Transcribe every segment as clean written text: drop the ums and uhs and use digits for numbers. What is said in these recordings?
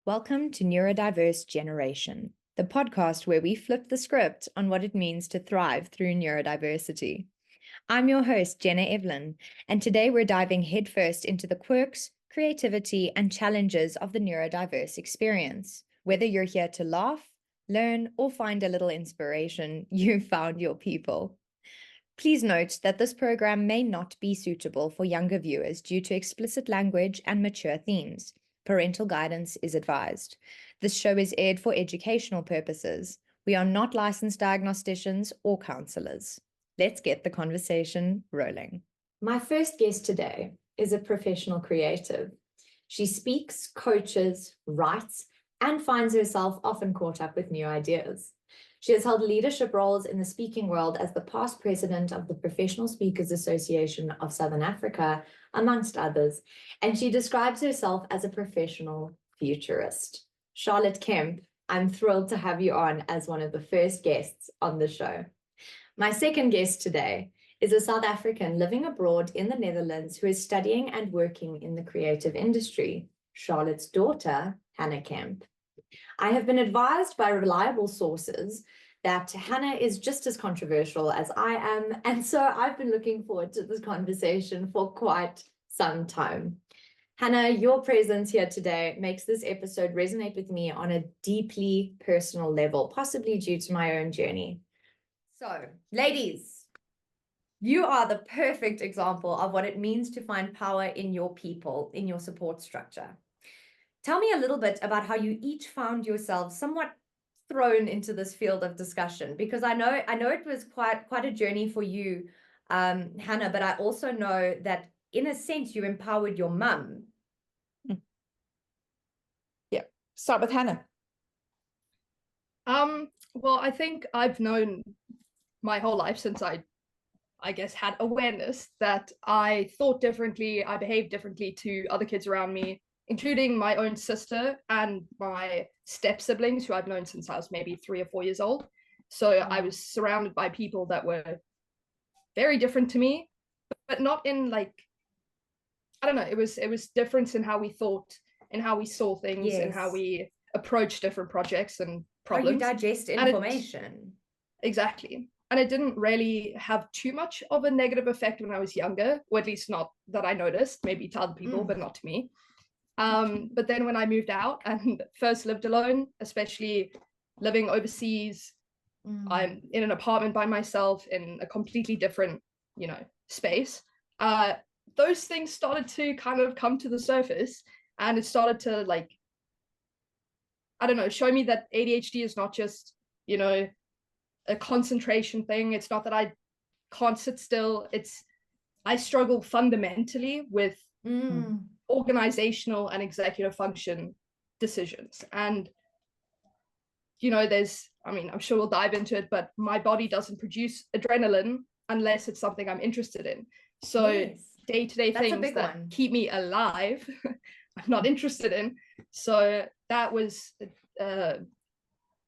Welcome to Neurodiverse Generation, the podcast where we flip the script on what it means to thrive through neurodiversity. I'm your host, Jenna Evelyn, and today we're diving headfirst into the quirks, creativity, and challenges of the neurodiverse experience. Whether you're here to laugh, learn, or find a little inspiration, you've found your people. Please note that this program may not be suitable for younger viewers due to explicit language and mature themes. Parental guidance is advised. This show is aired for educational purposes. We are not licensed diagnosticians or counselors. Let's get the conversation rolling. My first guest today is a professional creative. She speaks, coaches, writes, and finds herself often caught up with new ideas. She has held leadership roles in the speaking world as the past president of the Professional Speakers Association of Southern Africa, amongst others, and she describes herself as a professional futurist. Charlotte Kemp, I'm thrilled to have you on as one of the first guests on the show. My second guest today is a South African living abroad in the Netherlands who is studying and working in the creative industry, Charlotte's daughter, Hannah Kemp. I have been advised by reliable sources that Hannah is just as controversial as I am, and so I've been looking forward to this conversation for quite some time. Hannah, your presence here today makes this episode resonate with me on a deeply personal level, possibly due to my own journey. So, ladies, you are the perfect example of what it means to find power in your people, in your support structure. Tell me a little bit about how you each found yourselves somewhat thrown into this field of discussion, because I know it was quite a journey for you, Hannah, but I also know that in a sense you empowered your mum. Yeah, start with Hannah. Well, I think I've known my whole life since I guess had awareness that I thought differently, I behaved differently to other kids around me, including my own sister and my step siblings, who I've known since I was maybe 3 or 4 years old. So I was surrounded by people that were very different to me, but not in like, I don't know, it was difference in how we thought and how we saw things. Yes. And how we approach different projects and problems. How you digest information. Exactly. And it didn't really have too much of a negative effect when I was younger, or at least not that I noticed, maybe to other people, but not to me. But then when I moved out and first lived alone, especially living overseas, I'm in an apartment by myself in a completely different, space. Those things started to kind of come to the surface, and it started to like, I don't know, show me that ADHD is not just, a concentration thing. It's not that I can't sit still. I struggle fundamentally with organizational and executive function decisions. And, I'm sure we'll dive into it, but my body doesn't produce adrenaline unless it's something I'm interested in. So yes. Day-to-day things that keep me alive, I'm not interested in. So that was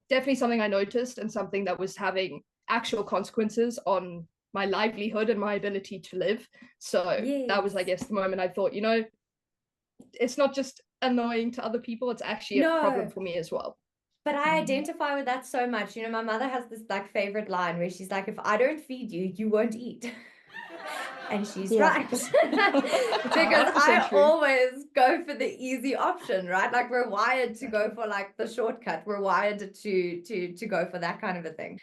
definitely something I noticed, and something that was having actual consequences on my livelihood and my ability to live. So yes. That was, I guess, the moment I thought, it's not just annoying to other people, it's actually a problem for me as well. But I identify with that so much. My mother has this like favorite line where she's like, if I don't feed you, you won't eat. And she's right. Because I always go for the easy option, right? Like we're wired to go for like the shortcut. We're wired to go for that kind of a thing.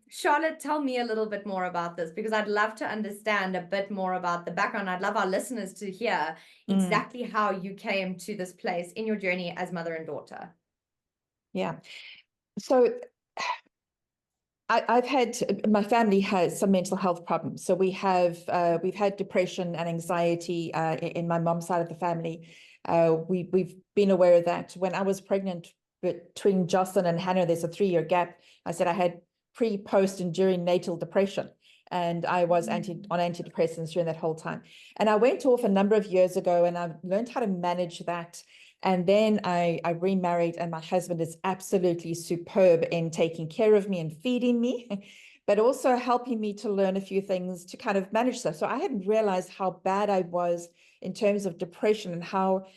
Charlotte, tell me a little bit more about this, because I'd love to understand a bit more about the background. I'd love our listeners to hear exactly how you came to this place in your journey as mother and daughter. Yeah. So my family has some mental health problems. So we've had depression and anxiety in my mom's side of the family. We've been aware of that. When I was pregnant between Jocelyn and Hannah, there's a 3-year gap. I said I had pre, post, and during natal depression, and I was on antidepressants during that whole time. And I went off a number of years ago, and I learned how to manage that. And then I remarried, and my husband is absolutely superb in taking care of me and feeding me, but also helping me to learn a few things to kind of manage stuff. So I hadn't realized how bad I was in terms of depression and how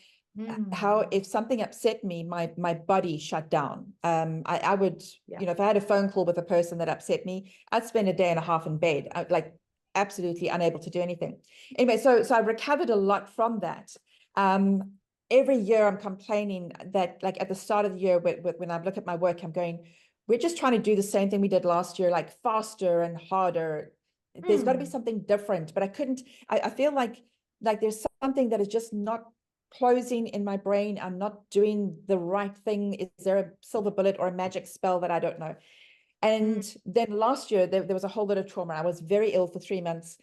how if something upset me, my body shut down. I would, you know, if I had a phone call with a person that upset me, I'd spend a day and a half in bed, like absolutely unable to do anything. Anyway, so I recovered a lot from that. Every year I'm complaining that, like, at the start of the year, when I look at my work, I'm going, we're just trying to do the same thing we did last year, like faster and harder. There's got to be something different, but I couldn't. I feel like there's something that is just not closing in my brain. I'm not doing the right thing. Is there a silver bullet or a magic spell that I don't know? And then last year there was a whole lot of trauma. I was very ill for 3 months.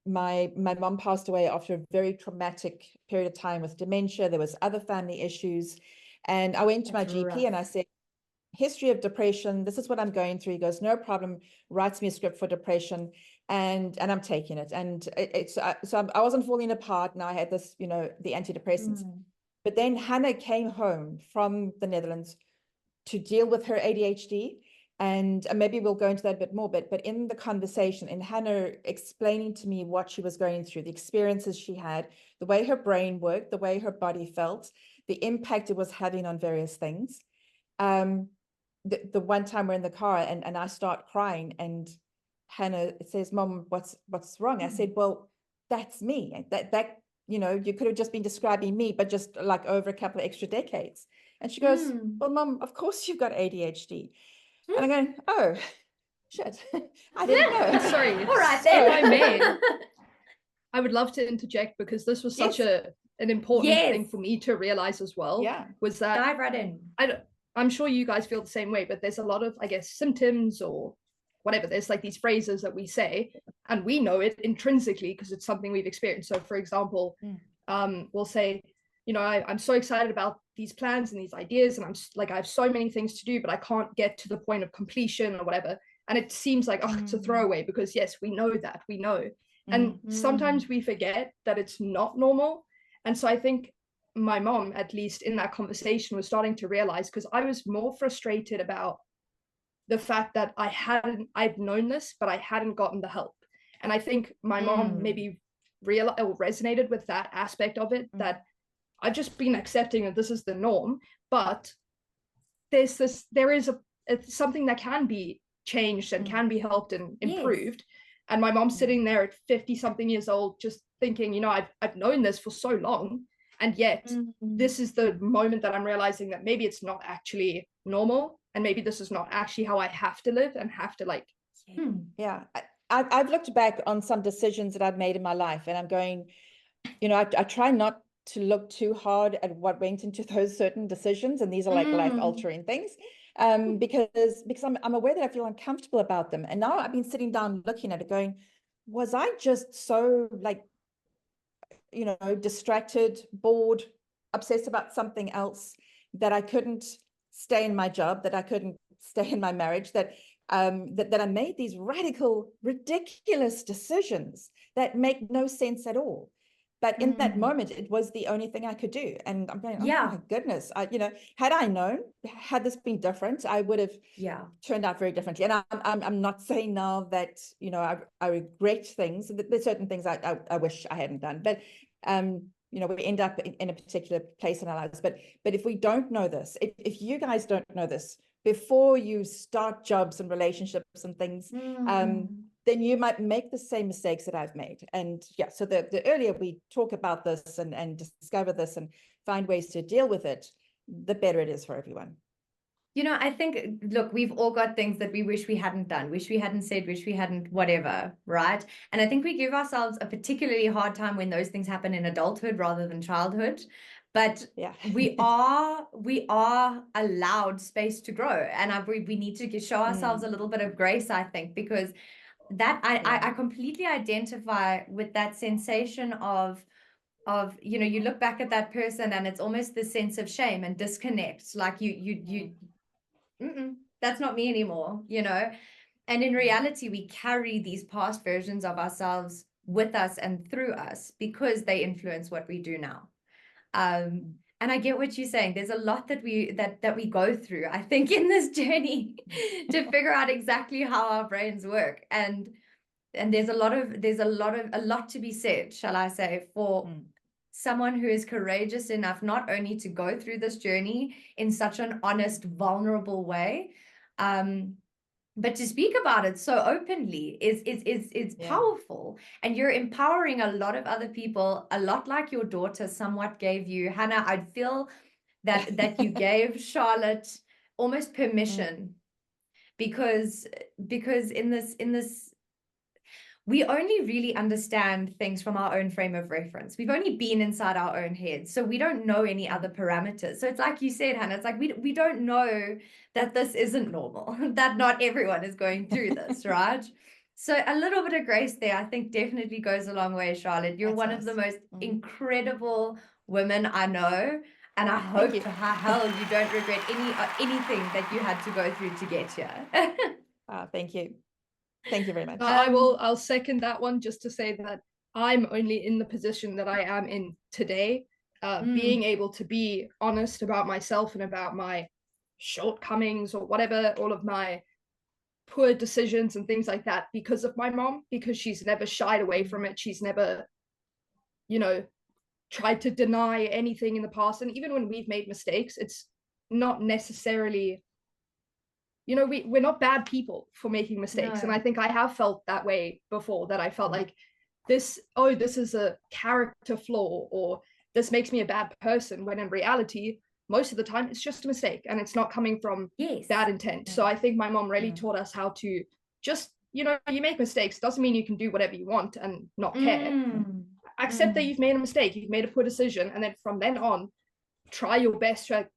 My mom passed away after a very traumatic period of time with dementia. There was other family issues, and I went to my GP and I said, history of depression, this is what I'm going through. He goes, no problem, writes me a script for depression, and I'm taking it. And I wasn't falling apart, and I had this, you know, the antidepressants. But then Hannah came home from the Netherlands to deal with her ADHD, and maybe we'll go into that a bit more, but in the conversation, and Hannah explaining to me what she was going through, the experiences she had, the way her brain worked, the way her body felt, the impact it was having on various things. The one time we're in the car and I start crying, and Hannah says, Mom, what's wrong? I said, well, that's me. That you know, you could have just been describing me, but just like over a couple of extra decades. And she goes, well, Mom, of course you've got ADHD. And I'm going, oh, shit, I didn't know. Sorry. All right, then. I would love to interject, because this was such an important thing for me to realize as well. Was that dive right in. I'm sure you guys feel the same way, but there's a lot of, I guess, symptoms or whatever. There's like these phrases that we say, and we know it intrinsically because it's something we've experienced. So, for example, we'll say, you know, I'm so excited about these plans and these ideas, and I'm like, I have so many things to do, but I can't get to the point of completion or whatever. And it seems like, oh, it's a throwaway, because yes, we know that, we know. And sometimes we forget that it's not normal. And so I think my mom, at least in that conversation, was starting to realize, because I was more frustrated about the fact that I'd known this, but I hadn't gotten the help. And I think my mom maybe resonated with that aspect of it, that I've just been accepting that this is the norm, but there is something that can be changed and can be helped and improved. And my mom's sitting there at 50 something years old, just thinking, you know, I've known this for so long, and yet this is the moment that I'm realizing that maybe it's not actually normal, and maybe this is not actually how I have to live and have to like. I've looked back on some decisions that I've made in my life, and I'm going, you know, I try not to look too hard at what went into those certain decisions, and these are like life altering things, because I'm aware that I feel uncomfortable about them. And now I've been sitting down looking at it going, was I just so, like, you know, distracted, bored, obsessed about something else, that I couldn't stay in my job, that I couldn't stay in my marriage, that I made these radical, ridiculous decisions that make no sense at all. But in that moment, it was the only thing I could do. And I'm going, oh my goodness, you know, had I known, had this been different, I would have turned out very differently. And I'm not saying now that, you know, I regret things. There's certain things I wish I hadn't done. But, you know, we end up in a particular place in our lives. But if we don't know this, if you guys don't know this before you start jobs and relationships and things, then you might make the same mistakes that I've made. And so the earlier we talk about this and discover this and find ways to deal with it, the better it is for everyone. You know, I think, look, we've all got things that we wish we hadn't done, wish we hadn't said, wish we hadn't whatever, right? And I think we give ourselves a particularly hard time when those things happen in adulthood rather than childhood. But we are allowed space to grow. And we need to show ourselves a little bit of grace, I think, because that I completely identify with that sensation of, you know, you look back at that person and it's almost this sense of shame and disconnect, like you that's not me anymore, you know. And in reality, we carry these past versions of ourselves with us and through us because they influence what we do now. And I get what you're saying. There's a lot that we go through, I think, in this journey to figure out exactly how our brains work. And there's a lot to be said, shall I say, for someone who is courageous enough not only to go through this journey in such an honest, vulnerable way, but to speak about it so openly is powerful. And you're empowering a lot of other people, a lot like your daughter somewhat gave you. Hannah, I'd feel that you gave Charlotte almost permission, because in this we only really understand things from our own frame of reference. We've only been inside our own heads, so we don't know any other parameters. So it's like you said, Hannah, it's like we don't know that this isn't normal, that not everyone is going through this, right? So a little bit of grace there, I think, definitely goes a long way, Charlotte. You're one of the most incredible women I know, and I hope to hell you don't regret anything that you had to go through to get here. Thank you. Thank you very much. I'll second that one, just to say that I'm only in the position that I am in today, being able to be honest about myself and about my shortcomings or whatever, all of my poor decisions and things like that, because of my mom, because she's never shied away from it. She's never, tried to deny anything in the past. And even when we've made mistakes, it's not necessarily, we're not bad people for making mistakes. No. And I think I have felt that way before, that I felt like this is a character flaw, or this makes me a bad person, when in reality, most of the time it's just a mistake and it's not coming from bad intent. So I think my mom really taught us how to just, you make mistakes, doesn't mean you can do whatever you want and not care. Accept that you've made a mistake, you've made a poor decision, and then from then on, try your best to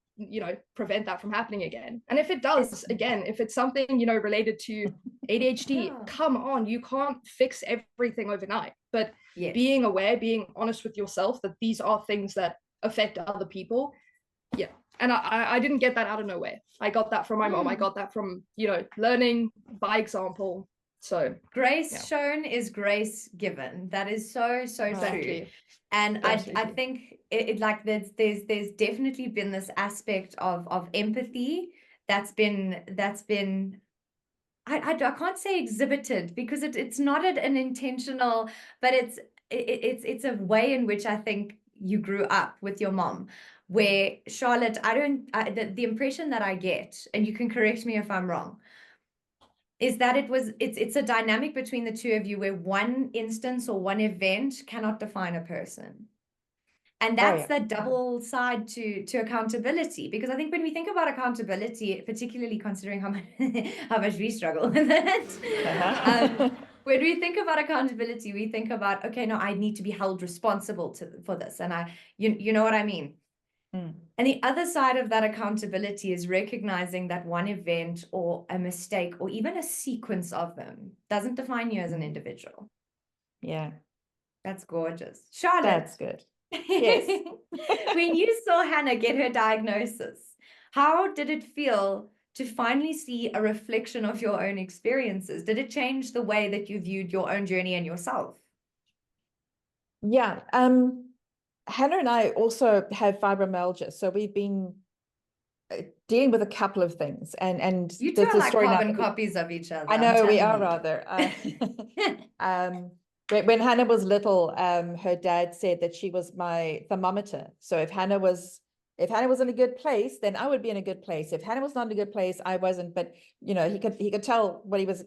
prevent that from happening again. And if it does, again, if it's something related to ADHD, come on, you can't fix everything overnight. But being aware, being honest with yourself that these are things that affect other people. And I didn't get that out of nowhere. I got that from my mom. I got that from learning by example. So grace shown is grace given. That is so true. And I think there's definitely been this aspect of empathy that's been I can't say exhibited, because it's not an intentional, but it's a way in which I think you grew up with your mom, where Charlotte, the impression that I get, and you can correct me if I'm wrong, is that it's a dynamic between the two of you where one instance or one event cannot define a person. And that's the double side to accountability, because I think when we think about accountability, particularly considering how much we struggle with it, when we think about accountability, we think about, okay, no, I need to be held responsible for this, and you know what I mean. And the other side of that accountability is recognizing that one event or a mistake or even a sequence of them doesn't define you as an individual. Yeah, that's gorgeous, Charlotte. That's good. Yes. When you saw Hannah get her diagnosis, how did it feel to finally see a reflection of your own experiences? Did it change the way that you viewed your own journey and yourself? Yeah. Hannah and I also have fibromyalgia, so we've been dealing with a couple of things, and you two are like carbon copies of each other. I know, we are rather. When Hannah was little, her dad said that she was my thermometer. So if Hannah was in a good place, then I would be in a good place. If Hannah was not in a good place, I wasn't. But he could tell what he was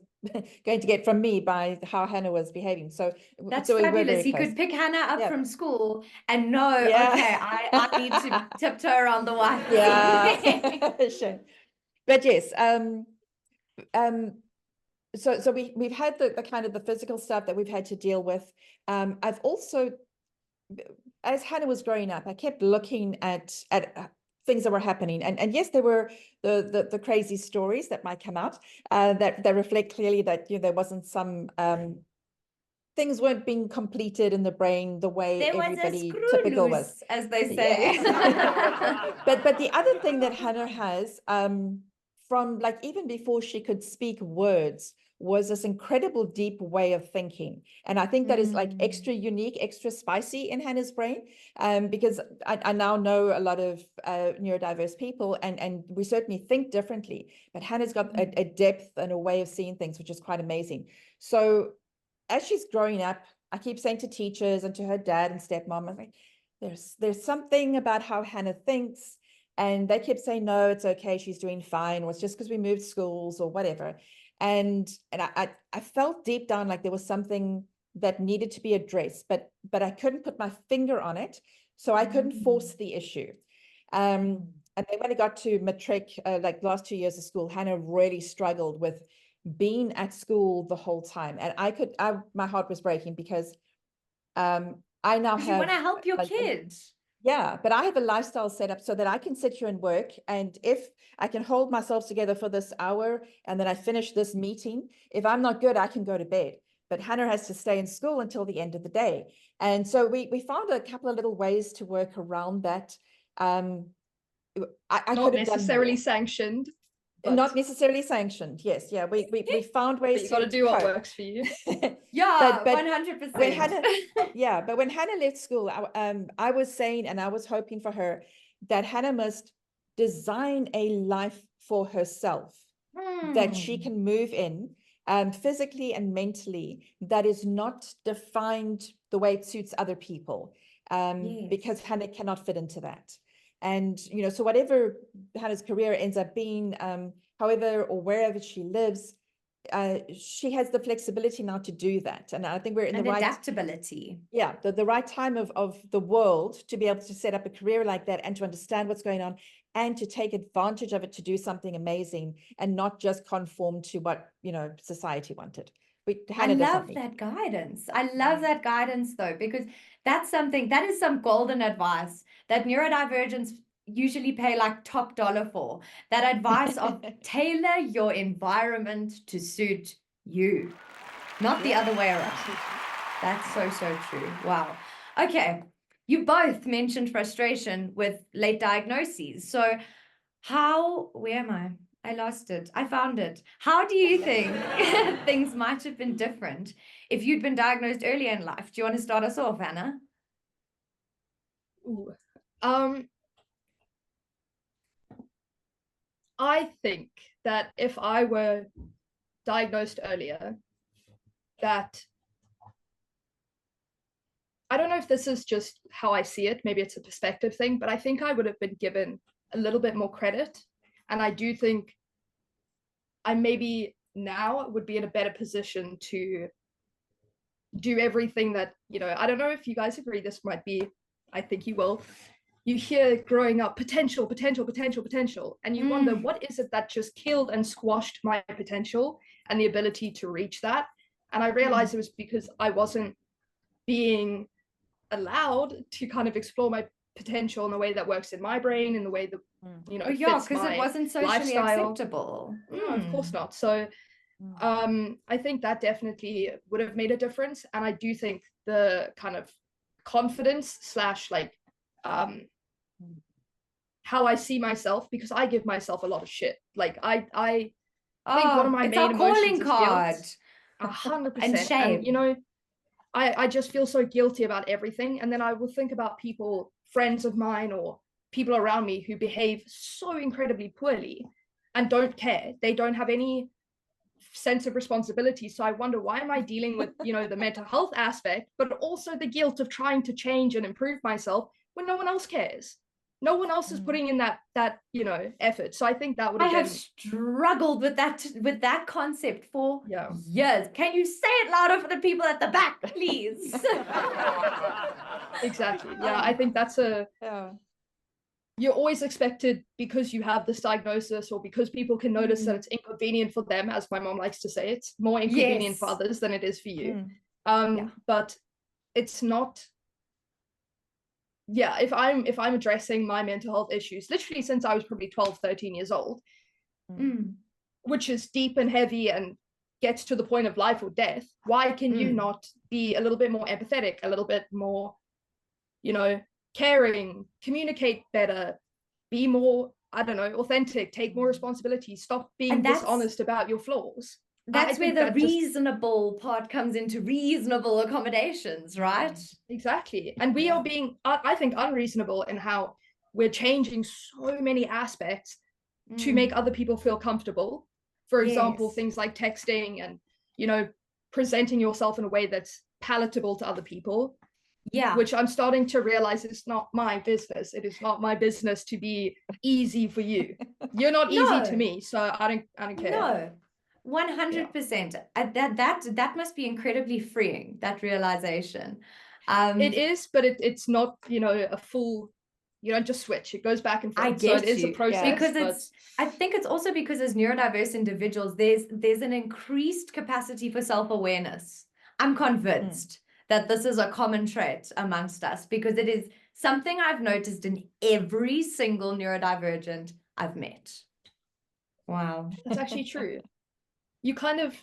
going to get from me by how Hannah was behaving. So that's fabulous. He could pick Hannah up from school and know, okay, I need to tiptoe around the wire. Yeah. Sure. But yes, so we've had the kind of the physical stuff that we've had to deal with. I've also, as Hannah was growing up, I kept looking at things that were happening, and yes, there were the crazy stories that might come out that reflect clearly that there wasn't some things weren't being completed in the brain the way there everybody was typical was, as they say. But the other thing that Hannah has, from like even before she could speak words, was this incredible deep way of thinking. And I think that is like extra unique, extra spicy in Hannah's brain, because I now know a lot of neurodiverse people, and we certainly think differently, but Hannah's got a depth and a way of seeing things, which is quite amazing. So as she's growing up, I keep saying to teachers and to her dad and stepmom, I'm like, there's something about how Hannah thinks. And they kept saying, no, it's okay, she's doing fine, or it's just because we moved schools or whatever. And I felt deep down like there was something that needed to be addressed, but I couldn't put my finger on it, so I couldn't force the issue. And then when I got to matric, like last 2 years of school, Hannah really struggled with being at school the whole time. And my heart was breaking because I now have— you want to help your kids. Yeah, but I have a lifestyle set up so that I can sit here and work. And if I can hold myself together for this hour and then I finish this meeting, if I'm not good, I can go to bed. But Hannah has to stay in school until the end of the day. And so we found a couple of little ways to work around that. I not necessarily sanctioned. Not necessarily sanctioned. Yes. Yeah. We found ways. But you got to do what works for you. Yeah, 100%. But when Hannah left school, I was saying, and I was hoping for her, that Hannah must design a life for herself that she can move in, physically and mentally, that is not defined the way it suits other people, because Hannah cannot fit into that. And, so whatever Hannah's career ends up being, however or wherever she lives, she has the flexibility now to do that. And I think we're in the right— adaptability. Yeah, the right time of the world to be able to set up a career like that and to understand what's going on and to take advantage of it to do something amazing and not just conform to what, society wanted. I love that guidance. I love that guidance though, because that is some golden advice that neurodivergents usually pay like top dollar for. That advice of tailor your environment to suit you, not the other way around. That's so true. Wow. Okay. You both mentioned frustration with late diagnoses. So where am I? I lost it. I found it. How do you think things might have been different if you'd been diagnosed earlier in life? Do you want to start us off, Hannah? Ooh. I think that if I were diagnosed earlier, that— I don't know if this is just how I see it, maybe it's a perspective thing, but I think I would have been given a little bit more credit. And I do think I maybe now would be in a better position to do everything that, I don't know if you guys agree, this might be, I think you will. You hear growing up, potential, and you wonder, what is it that just killed and squashed my potential and the ability to reach that? And I realized it was because I wasn't being allowed to kind of explore my potential in the way that works in my brain, in the way that because it wasn't socially acceptable. No, of course not. So I think that definitely would have made a difference. And I do think the kind of confidence / like how I see myself, because I give myself a lot of shit. Like I think one of my main emotions is guilt, 100%, and shame. And I just feel so guilty about everything. And then I will think about people, friends of mine or people around me who behave so incredibly poorly and don't care. They don't have any sense of responsibility. So I wonder, why am I dealing with, the mental health aspect, but also the guilt of trying to change and improve myself when no one else cares? No one else is putting in that effort. So I think that would have been... struggled with that concept for years. Can you say it louder for the people at the back, please? Exactly. Yeah, I think that's you're always expected, because you have this diagnosis or because people can notice that it's inconvenient for them, as my mom likes to say, it's more inconvenient for others than it is for you. But it's not. Yeah, if I'm addressing my mental health issues literally since I was probably 12, 13 years old, which is deep and heavy and gets to the point of life or death, why can you not be a little bit more empathetic, a little bit more, caring, communicate better, be more, I don't know, authentic, take more responsibility, stop being dishonest about your flaws? That's where the reasonable part comes into, reasonable accommodations, right? Exactly. And we are being, I think, unreasonable in how we're changing so many aspects to make other people feel comfortable. For example, things like texting and, presenting yourself in a way that's palatable to other people. Yeah. Which I'm starting to realize is not my business. It is not my business to be easy for you. You're not easy to me, so I don't care. No, 100%. That must be incredibly freeing, that realization. It is, but it's not, a full, you don't just switch. It goes back and forth. I get so it is a process. Because I think it's also because as neurodiverse individuals, there's an increased capacity for self-awareness. I'm convinced that this is a common trait amongst us, because it is something I've noticed in every single neurodivergent I've met. Wow. That's actually true. You kind of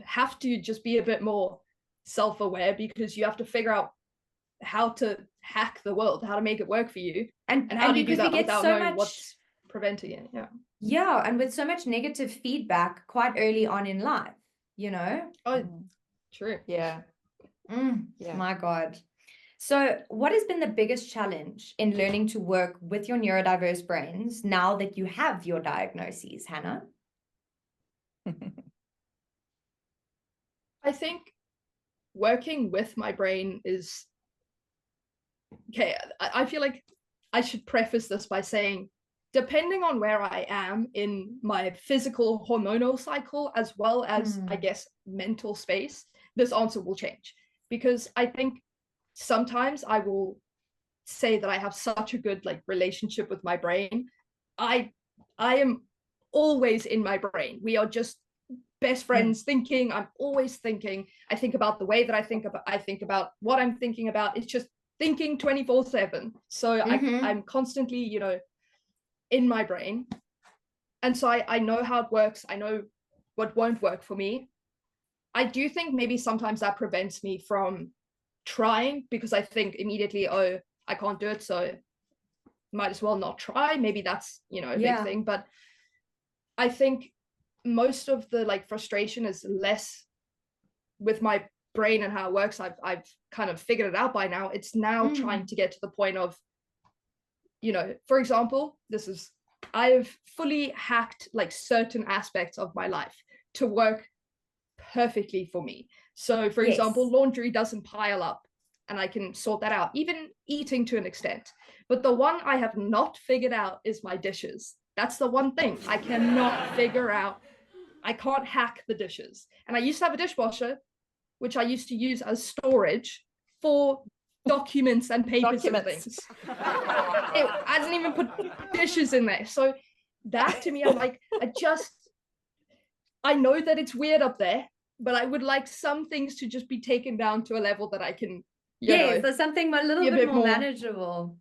have to just be a bit more self-aware, because you have to figure out how to hack the world, how to make it work for you, and how do you do that without knowing what's preventing it. Yeah, and with so much negative feedback quite early on in life, True. Yeah. My God. So what has been the biggest challenge in learning to work with your neurodiverse brains now that you have your diagnoses, Hannah? I think working with my brain is okay. I feel like I should preface this by saying, depending on where I am in my physical hormonal cycle, as well as I guess mental space, this answer will change. Because I think sometimes I will say that I have such a good relationship with my brain. I am always in my brain. We are just best friends thinking. I'm always thinking. I think about the way that I think about what I'm thinking about. It's just thinking 24/7. So I'm constantly, in my brain. And so I know how it works. I know what won't work for me. I do think maybe sometimes that prevents me from trying, because I think immediately, oh, I can't do it, so might as well not try. Maybe that's, a big thing. But I think most of the frustration is less with my brain and how it works. I've kind of figured it out by now. It's now trying to get to the point of, for example, I've fully hacked certain aspects of my life to work perfectly for me. So for example, laundry doesn't pile up, and I can sort that out, even eating to an extent. But the one I have not figured out is my dishes. That's the one thing I cannot figure out. I can't hack the dishes. And I used to have a dishwasher, which I used to use as storage for documents and papers and things. I didn't even put dishes in there. So that to me, I'm like, I know that it's weird up there, but I would like some things to just be taken down to a level that I can, there's something a little bit more manageable.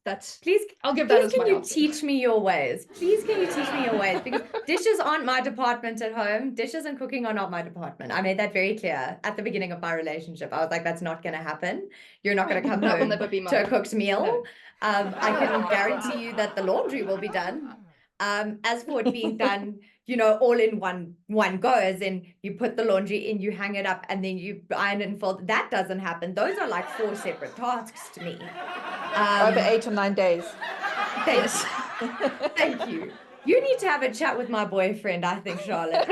I'll give that as my answer. Teach me your ways? Please, can you teach me your ways? Because dishes aren't my department at home. Dishes and cooking are not my department. I made that very clear at the beginning of my relationship. I was like, that's not going to happen. You're not going to come home to a cooked meal. No. I can guarantee you that the laundry will be done. As for it being done, all in one go, as in you put the laundry in, you hang it up, and then you iron it and fold. That doesn't happen. Those are like 4 separate tasks to me. Over 8 or 9 days. Thanks. Thank you. You need to have a chat with my boyfriend, I think, Charlotte.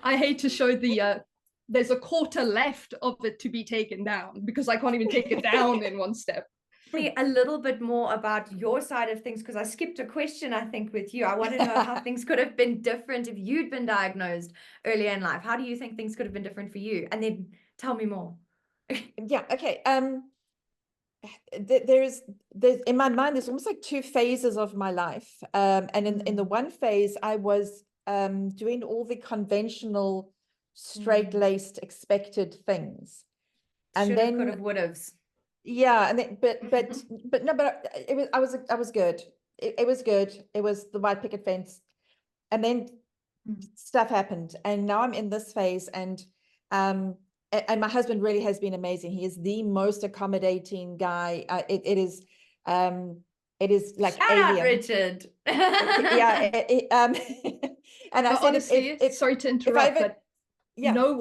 I hate to show there's a quarter left of it to be taken down, because I can't even take it down in one step. A little bit more about your side of things, because I skipped a question, I think, with you. I want to know how things could have been different if you'd been diagnosed earlier in life. How do you think things could have been different for you? And then tell me more. Okay. There's in my mind, there's almost like 2 phases of my life. And in the one phase, I was doing all the conventional, straight-laced, expected things. And Should've, then could've, would've's. Yeah, and then, but I was good. It was good. It was the white picket fence, and then stuff happened, and now I'm in this phase, and my husband really has been amazing. He is the most accommodating guy. It is like Shout alien. out, Richard. Yeah, and I said, honestly, sorry to interrupt, but yeah. No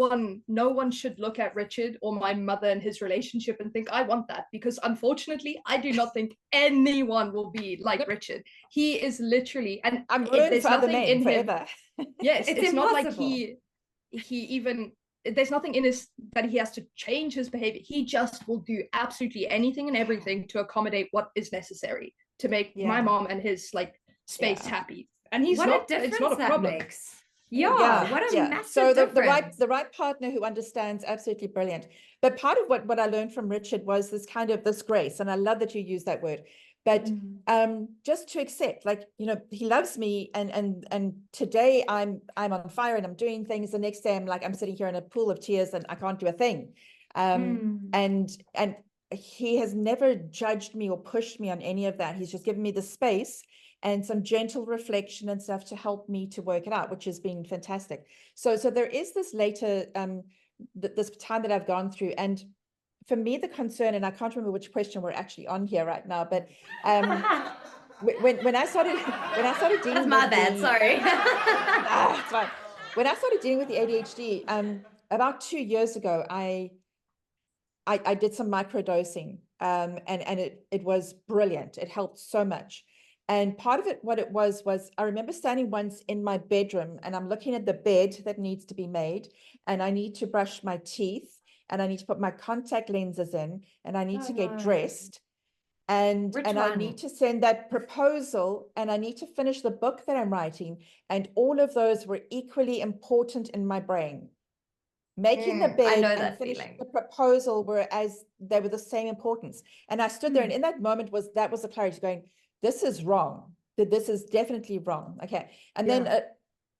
one should look at Richard or my mother and his relationship and think, I want that, because unfortunately, I do not think anyone will be like Richard. He is literally, and I'm ruined for other men forever. Yes, it's not like he even there's nothing in his that he has to change his behavior. He just will do absolutely anything and everything to accommodate what is necessary to make my mom and his like space happy. And he's not, it's not a problem. Makes. Yeah, what a massive difference. The right partner who understands, absolutely brilliant. But part of what I learned from Richard was this grace, and I love that you use that word. But just to accept, like, you know, he loves me, and today I'm on fire and I'm doing things. The next day I'm sitting here in a pool of tears and I can't do a thing. And he has never judged me or pushed me on any of that. He's just given me the space and some gentle reflection and stuff to help me to work it out, which has been fantastic. So there is this later, this time that I've gone through, and for me, the concern, and I can't remember which question we're actually on here right now, but when I started dealing That's my bad, sorry. It's fine. When I started dealing with the ADHD, about 2 years ago, I did some microdosing, and it was brilliant. It helped so much. And part of it, what it was I remember standing once in my bedroom and I'm looking at the bed that needs to be made, and I need to brush my teeth, and I need to put my contact lenses in, and I need to get dressed, and I need to send that proposal, and I need to finish the book that I'm writing. And all of those were equally important in my brain. Making the bed and finishing the proposal they were the same importance. And I stood there, and in that moment was the clarity going, this is wrong. This is definitely wrong. Okay. And then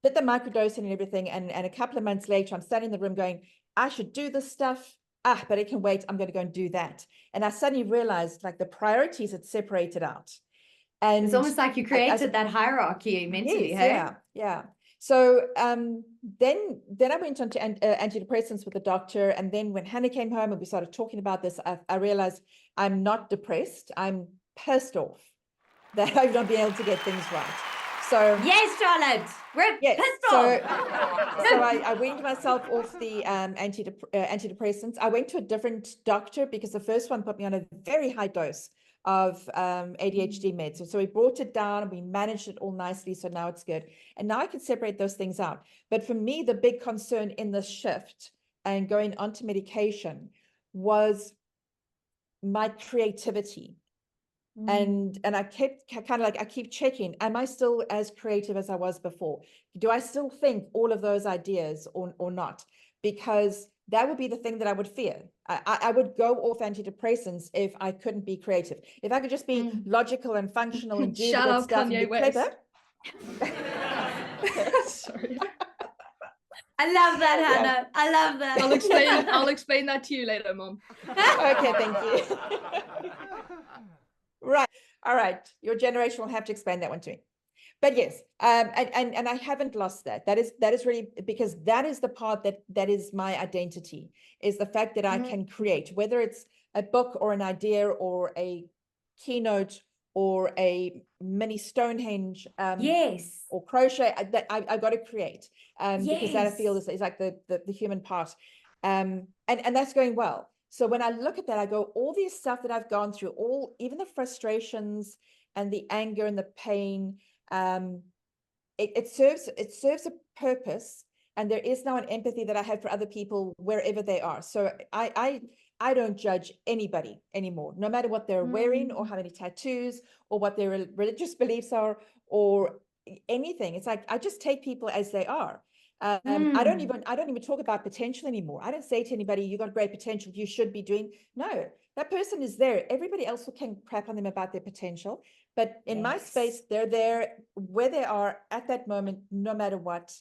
did the microdosing and everything. And a couple of months later, I'm standing in the room going, I should do this stuff. But it can wait. I'm going to go and do that. And I suddenly realized, like, the priorities had separated out. And it's almost like you created that hierarchy mentally. Yes, hey? Yeah. So then I went on to antidepressants with the doctor. And then when Hannah came home and we started talking about this, I realized I'm not depressed. I'm pissed off that I've not been able to get things right. So yes, Charlotte, we're pissed off. So I weaned myself off the antidepressants. I went to a different doctor because the first one put me on a very high dose of ADHD meds. So we brought it down and we managed it all nicely. So now it's good. And now I can separate those things out. But for me, the big concern in this shift and going onto medication was my creativity. And I kept I keep checking, am I still as creative as I was before? Do I still think all of those ideas or not? Because that would be the thing that I would fear. I would go off antidepressants if I couldn't be creative. If I could just be logical and functional and do Shout good out stuff Kanye and be West. clever. Sorry. I love that, Hannah. I love that. I'll explain that to you later, Mom. Okay, thank you. Right. All right. Your generation will have to explain that one to me. But yes, and I haven't lost that. That is really, because that is the part that is my identity, is the fact that I can create, whether it's a book or an idea or a keynote or a mini Stonehenge or crochet, that I've got to create because that I feel is like the human part. And that's going well. So when I look at that, I go, all these stuff that I've gone through, even the frustrations and the anger and the pain, it serves a purpose. And there is now an empathy that I have for other people wherever they are. So I don't judge anybody anymore, no matter what they're wearing or how many tattoos or what their religious beliefs are or anything. It's like, I just take people as they are. I don't even talk about potential anymore. I don't say to anybody, you got great potential, you should be doing. No, that person is there. Everybody else can crap on them about their potential. But in my space, they're there where they are at that moment, no matter what.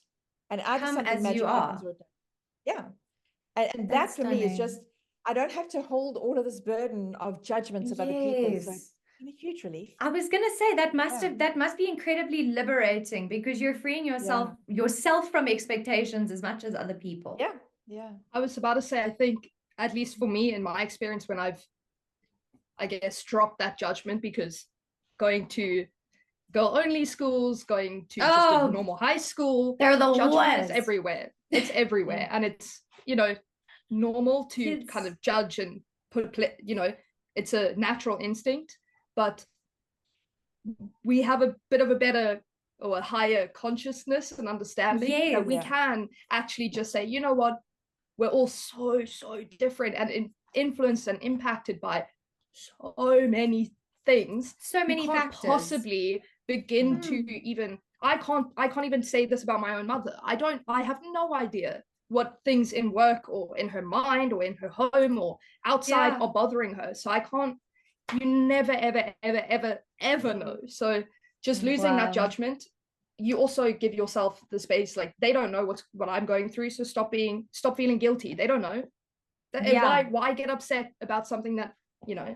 And I just something magic happens. Yeah. And that for me is just, I don't have to hold all of this burden of judgments of other people. So it's a huge relief. I was gonna say that must be incredibly liberating, because you're freeing yourself from expectations as much as other people. Yeah. I was about to say, I think, at least for me, in my experience, when I've, I guess, dropped that judgment, because going to girl-only schools, going to just a normal high school, they're the judgment worst. is everywhere. It's everywhere. And it's, normal to kind of judge and it's a natural instinct. But we have a bit of a better or a higher consciousness and understanding that we can actually just say, you know what, we're all so different and influenced and impacted by so many things. So many factors. Possibly begin to even, I can't even say this about my own mother. I have no idea what things in work or in her mind or in her home or outside are bothering her. So you never ever know. So just losing that judgment, you also give yourself the space, like they don't know what I'm going through, so stop feeling guilty. They don't know. Why get upset about something that, you know?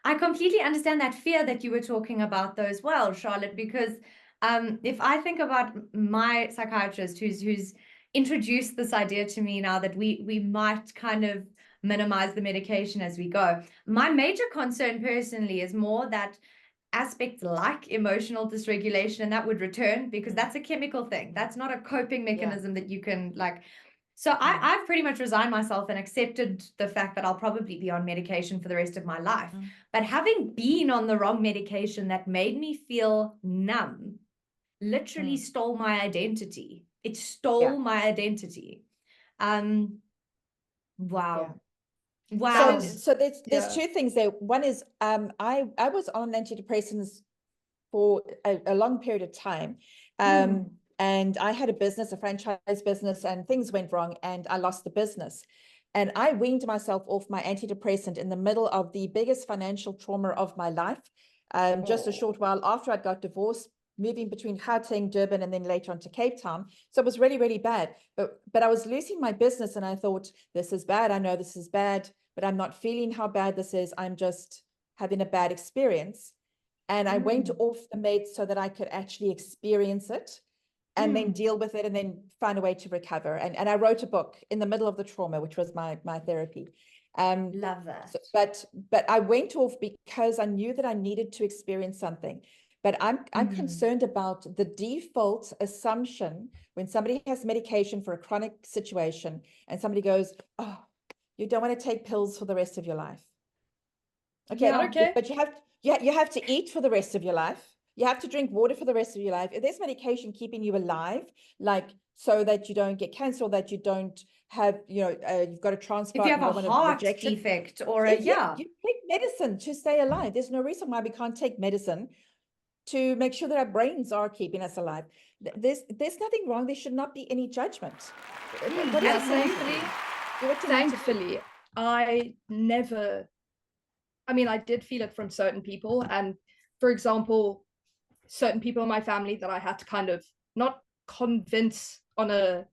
I completely understand that fear that you were talking about though as well, Charlotte, because if I think about my psychiatrist who's introduced this idea to me now that we might kind of minimize the medication as we go, my major concern personally is more that aspects like emotional dysregulation, and that would return because that's a chemical thing. That's not a coping mechanism that you can like. So I've pretty much resigned myself and accepted the fact that I'll probably be on medication for the rest of my life. But having been on the wrong medication that made me feel numb, literally stole my identity. It stole my identity. Wow. Wow. So there's two things there. One is I was on antidepressants for a long period of time. And I had a business, a franchise business, and things went wrong and I lost the business. And I weaned myself off my antidepressant in the middle of the biggest financial trauma of my life. Just a short while after I got divorced, moving between Gauteng, Durban, and then later on to Cape Town. So it was really, really bad. But I was losing my business and I thought, this is bad. I know this is bad, but I'm not feeling how bad this is. I'm just having a bad experience. And I went off the meds so that I could actually experience it and then deal with it and then find a way to recover. And I wrote a book in the middle of the trauma, which was my therapy. Love that. So, but I went off because I knew that I needed to experience something. But I'm concerned about the default assumption when somebody has medication for a chronic situation and somebody goes, oh, you don't want to take pills for the rest of your life. Okay, but you have to eat for the rest of your life. You have to drink water for the rest of your life. If there's medication keeping you alive, like so that you don't get cancer, or that you don't have, you've got a transplant. If you have a heart defect or you take medicine to stay alive. There's no reason why we can't take medicine to make sure that our brains are keeping us alive. There's nothing wrong. There should not be any judgment. Thankfully, I did feel it from certain people. And for example, certain people in my family that I had to kind of not convince on a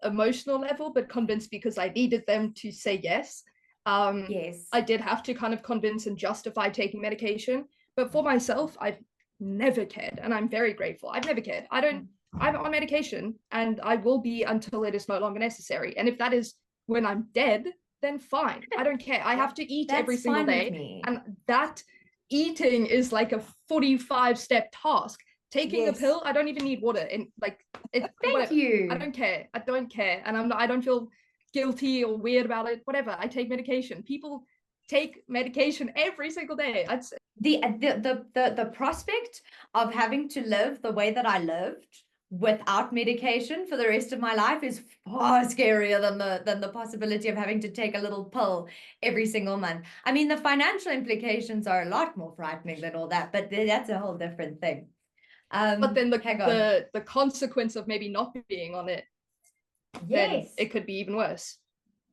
emotional level, but convince because I needed them to say yes. I did have to kind of convince and justify taking medication. But for myself, I've never cared, and I'm very grateful. I've never cared. I'm on medication and I will be until it is no longer necessary. And if that is when I'm dead, then fine. I don't care. I have to eat every single day. And that eating is like a 45-step task. Taking a pill, I don't even need water. And thank you. I don't care. And I don't feel guilty or weird about it. Whatever. I take medication. People take medication every single day. The prospect of having to live the way that I lived without medication for the rest of my life is far scarier than the possibility of having to take a little pill every single month. I mean, the financial implications are a lot more frightening than all that, but that's a whole different thing. But then the consequence of maybe not being on it, then it could be even worse.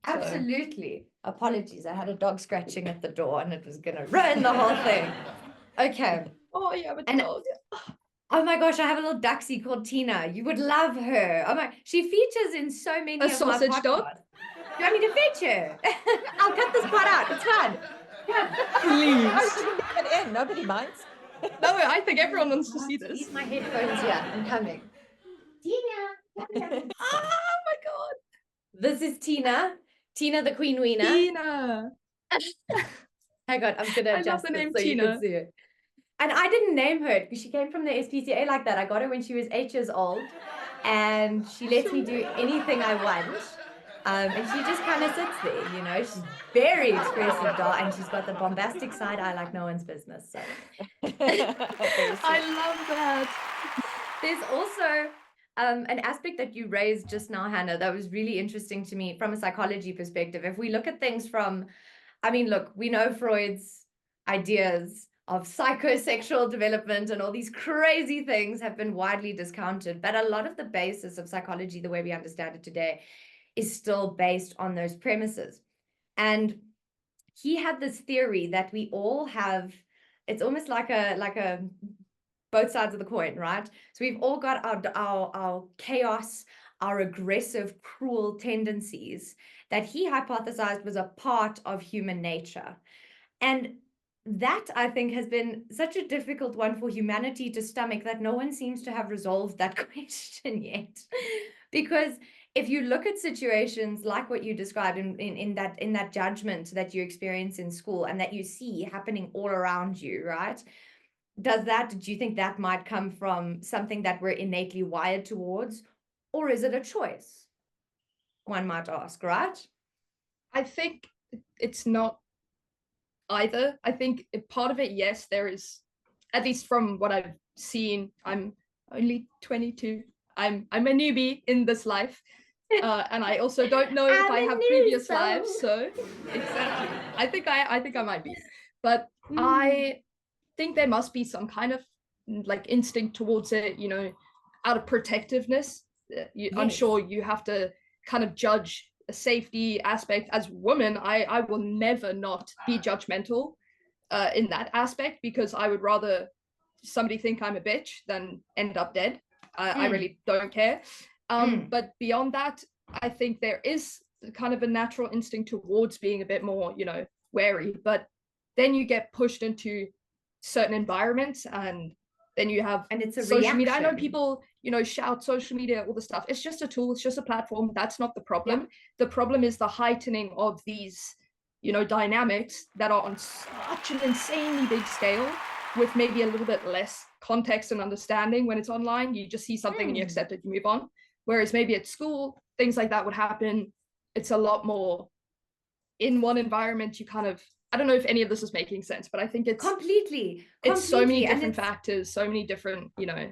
Absolutely. So. Apologies, I had a dog scratching at the door and it was gonna ruin the whole thing. Okay. Oh, you have a dog. Oh my gosh, I have a little duxie called Tina. You would love her. Oh my, she features in so many of my podcasts. A sausage dog? Do you want me to fetch her? I'll cut this part out. It's fun. Yeah. Please. Nobody minds. No, I think everyone wants to see this. Use my headphones here. I'm coming. Tina. Oh my God. This is Tina. Tina the Queen Wiener. Tina. Hang on, I'm gonna adjust the name so Tina. You can see her. And I didn't name her because she came from the SPCA like that. I got her when she was 8 years old, and she lets me do anything I want. And she just kind of sits there, She's very expressive doll, and she's got the bombastic side eye like no one's business. So I love that. There's also an aspect that you raised just now, Hannah, that was really interesting to me from a psychology perspective. If we look at things from, I mean, look, we know Freud's ideas of psychosexual development and all these crazy things have been widely discounted, but a lot of the basis of psychology, the way we understand it today, is still based on those premises. And he had this theory that we all have, it's almost like a both sides of the coin, right? So we've all got our chaos, our aggressive, cruel tendencies that he hypothesized was a part of human nature. And that, I think, has been such a difficult one for humanity to stomach, that no one seems to have resolved that question yet. Because if you look at situations like what you described in that judgment that you experience in school and that you see happening all around you, right? Do you think that might come from something that we're innately wired towards, or is it a choice? One might ask, right? I think it's not either. I think part of it, yes, there is, at least from what I've seen. I'm only 22. I'm a newbie in this life, and I also don't know if I have previous lives. So exactly, I think I might be, but I think there must be some kind of like instinct towards it, you know, out of protectiveness. I'm sure you have to kind of judge a safety aspect. As women, I will never not be judgmental in that aspect, because I would rather somebody think I'm a bitch than end up dead. I really don't care. But beyond that, I think there is kind of a natural instinct towards being a bit more, you know, wary. But then you get pushed into certain environments, and then you have, and it's a social reaction. media. I know people, you know, shout social media, all the stuff. It's just a tool. It's just a platform. That's not the problem. The problem is the heightening of these, you know, dynamics that are on such an insanely big scale, with maybe a little bit less context and understanding. When it's online, you just see something and you accept it, you move on. Whereas maybe at school, things like that would happen. It's a lot more in one environment. You kind of, I don't know if any of this is making sense, but I think it's completely. It's so many different factors, so many different, you know,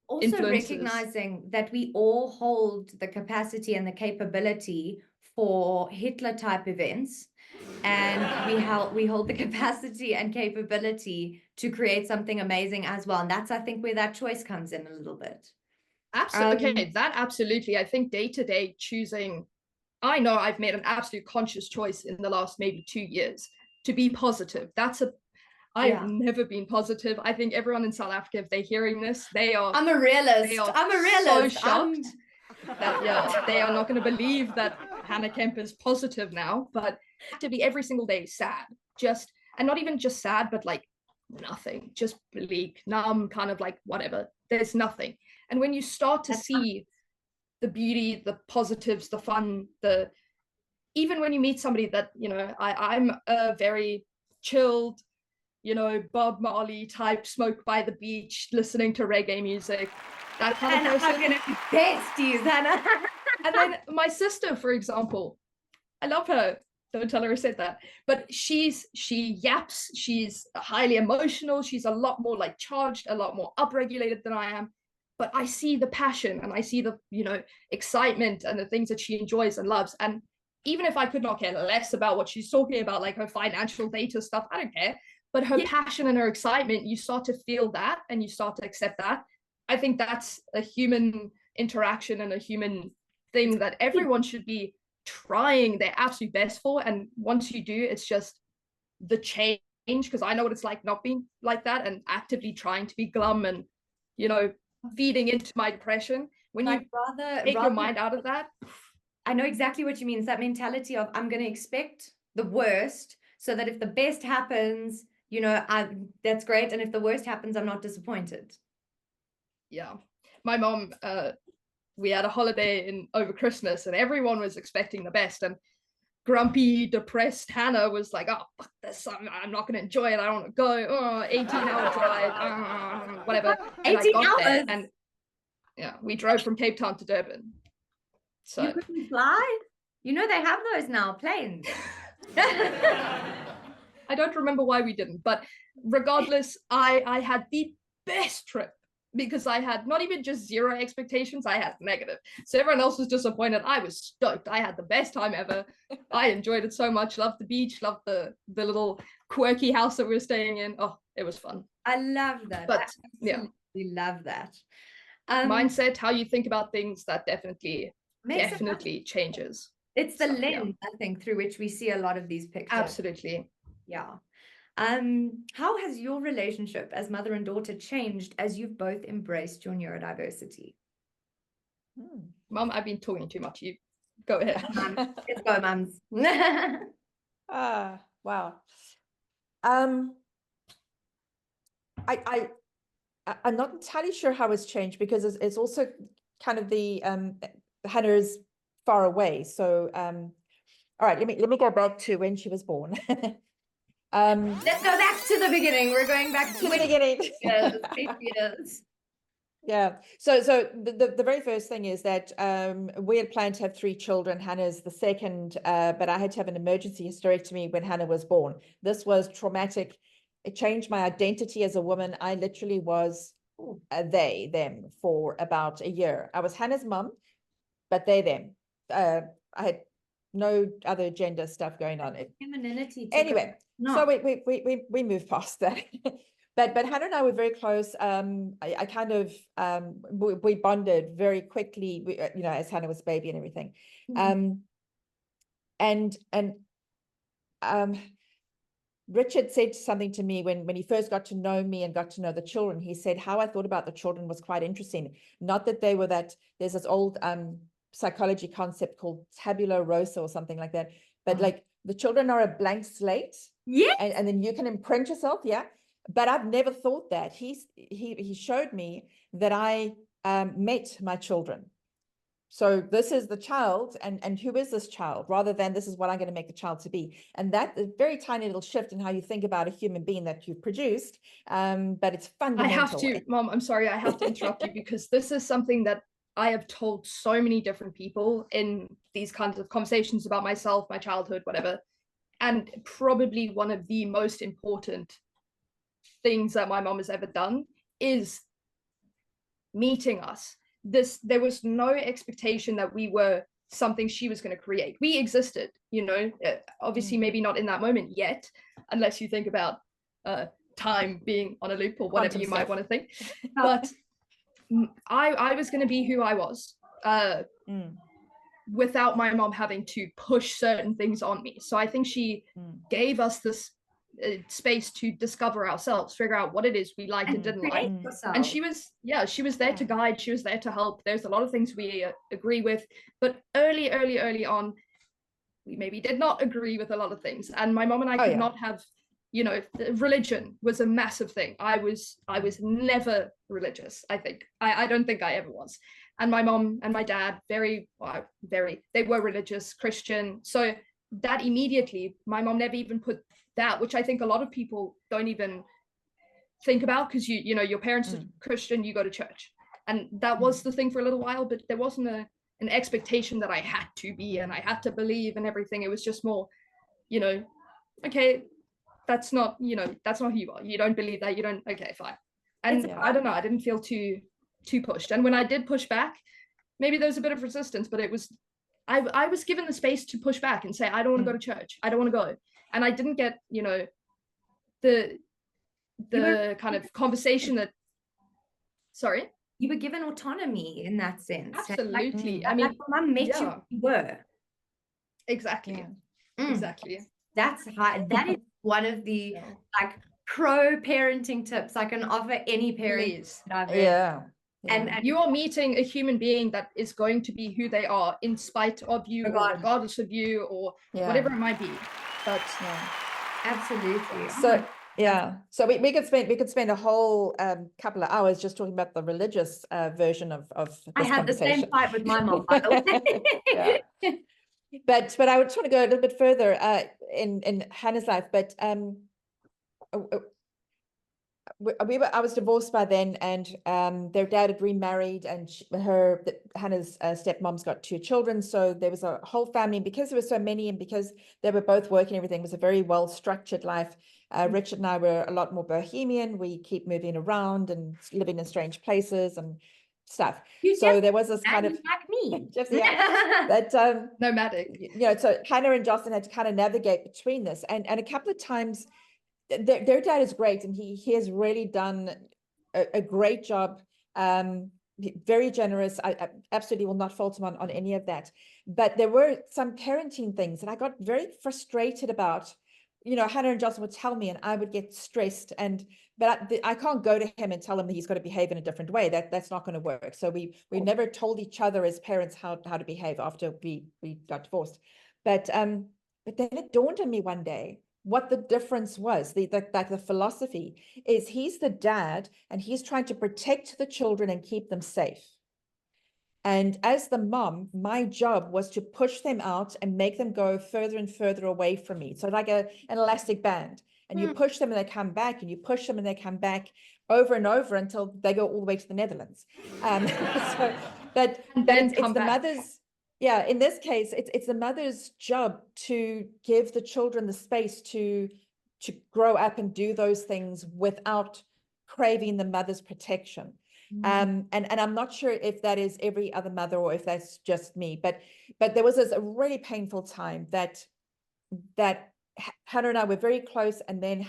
also influences. Recognizing that we all hold the capacity and the capability for Hitler type events, and we hold the capacity and capability to create something amazing as well. And that's, I think, where that choice comes in a little bit. Absolutely. Okay, that absolutely. I think day to day choosing, I know I've made an absolute conscious choice in the last maybe 2 years to be positive. I've never been positive. I think everyone in South Africa, if they're hearing this, I'm a realist. So shocked that they are not going to believe that Hannah Kemp is positive now. But actively every single day sad, and not even just sad, but like nothing, just bleak, numb, kind of like whatever. There's nothing. And when you start to see the beauty, the positives, the fun, even when you meet somebody that, you know, I'm a very chilled, you know, Bob Marley type, smoke by the beach, listening to reggae music, that kind of person. I'm gonna be besties, Hannah. And then my sister, for example, I love her. Don't tell her I said that. But she yaps. She's highly emotional. She's a lot more like charged, a lot more upregulated than I am. But I see the passion and I see the, you know, excitement and the things that she enjoys and loves. And even if I could not care less about what she's talking about, like her financial data stuff, I don't care. But her passion and her excitement, you start to feel that and you start to accept that. I think that's a human interaction and a human thing that everyone should be trying their absolute best for. And once you do, it's just the change, because I know what it's like not being like that and actively trying to be glum and, you know, feeding into my depression. When you take your mind out of that. I know exactly what you mean. It's that mentality of, I'm going to expect the worst so that if the best happens, you know, that's great. And if the worst happens, I'm not disappointed. Yeah. My mom, we had a holiday over Christmas and everyone was expecting the best. And grumpy, depressed Hannah was like, oh, fuck this. I'm not going to enjoy it. I don't want to go. Oh, 18-hour drive, whatever. And 18 hours? There and yeah, we drove from Cape Town to Durban. So you couldn't fly? You know, they have those now, planes. I don't remember why we didn't, but regardless, I had the best trip. because I had not even just zero expectations, I had negative. So everyone else was disappointed. I was stoked. I had the best time ever. I enjoyed it so much. Loved the beach, loved the little quirky house that we were staying in. Oh, it was fun. I love that. But yeah, we love that. Mindset, how you think about things, that definitely changes. It's the lens, I think, through which we see a lot of these pictures. Absolutely. Yeah. How has your relationship as mother and daughter changed as you've both embraced your neurodiversity? Mom, I've been talking too much. You go ahead. Let's go, mums. Wow. I'm not entirely sure how it's changed, because it's also kind of the Hannah's far away. So all right, let me go back to when she was born. Let's go back to the beginning. We're going back to the beginning. Years. Yeah. So the very first thing is that we had planned to have 3 children. Hannah's the second, but I had to have an emergency hysterectomy when Hannah was born. This was traumatic. It changed my identity as a woman. I literally was they, them for about a year. I was Hannah's mum, but they, them. I had no other gender stuff going on. Femininity. Anyway, so we moved past that. But Hannah and I were very close. I kind of we bonded very quickly. As Hannah was a baby and everything. Richard said something to me when he first got to know me and got to know the children. He said how I thought about the children was quite interesting. Not that they were that. There's this old psychology concept called tabula rasa or something like that. But like the children are a blank slate. Yeah. And then you can imprint yourself. Yeah. But I've never thought that. He showed me that I met my children. So this is the child, and who is this child, rather than this is what I'm going to make the child to be. And that is a very tiny little shift in how you think about a human being that you've produced. But it's fundamental. I have to, Mom, I'm sorry, I have to interrupt you, because this is something that I have told so many different people in these kinds of conversations about myself, my childhood, whatever. And probably one of the most important things that my mom has ever done is meeting us. There was no expectation that we were something she was going to create. We existed, obviously maybe not in that moment yet, unless you think about time being on a loop or whatever you might want to think. But I was going to be who I was without my mom having to push certain things on me. So I think she gave us this space to discover ourselves, figure out what it is we liked and didn't like. And she was there to guide, she was there to help. There's a lot of things we agree with, but early on, we maybe did not agree with a lot of things. And my mom and I could not have, religion was a massive thing. I was never religious, I think. I don't think I ever was. And my mom and my dad, they were religious, Christian. So that immediately, my mom never even put that, which I think a lot of people don't even think about, because your parents are Christian, you go to church, and that was the thing for a little while. But there wasn't an expectation that I had to be and I had to believe and everything. It was just more, okay, that's not who you are. You don't believe that. You don't. Okay, fine. And I don't know. I didn't feel too pushed. And when I did push back, maybe there was a bit of resistance, but it was. I was given the space to push back and say, I don't want to go to church. I don't want to go. And I didn't get, the kind of conversation that, sorry? You were given autonomy in that sense. Absolutely. I mean, mom met you were. Exactly. Exactly. That's high. That is one of the pro-parenting tips I can offer any parent. And you are meeting a human being that is going to be who they are in spite of you, regardless of you, or whatever it might be. But absolutely. So we could spend a whole couple of hours just talking about the religious version of this I had the same fight with my mom, by the way. But I would just want to go a little bit further in Hannah's life. But I was divorced by then, and their dad had remarried, and Hannah's stepmom's got 2 children. So there was a whole family, and because there were so many, and because they were both working, everything was a very well structured life. Richard and I were a lot more bohemian. We keep moving around and living in strange places and stuff. So there was this kind of like me. just, yeah, that nomadic. You know, so Hannah and Jocelyn had to kind of navigate between this, and a couple of times. Their dad is great, and he has really done a great job. Very generous. I absolutely will not fault him on any of that. But there were some parenting things that I got very frustrated about. You know, Hannah and Jocelyn would tell me, and I would get stressed. But I can't go to him and tell him that he's got to behave in a different way. That's not going to work. So we never told each other as parents how to behave after we got divorced. But then it dawned on me one day what the difference was. The philosophy is he's the dad, and he's trying to protect the children and keep them safe. And as the mom, my job was to push them out and make them go further and further away from me. So like an elastic band, and you push them and they come back, and you push them and they come back over and over until they go all the way to the Netherlands. But it's the mother's. Yeah, in this case, it's the mother's job to give the children the space to grow up and do those things without craving the mother's protection. And I'm not sure if that is every other mother or if that's just me, but there was a really painful time that Hannah and I were very close, and then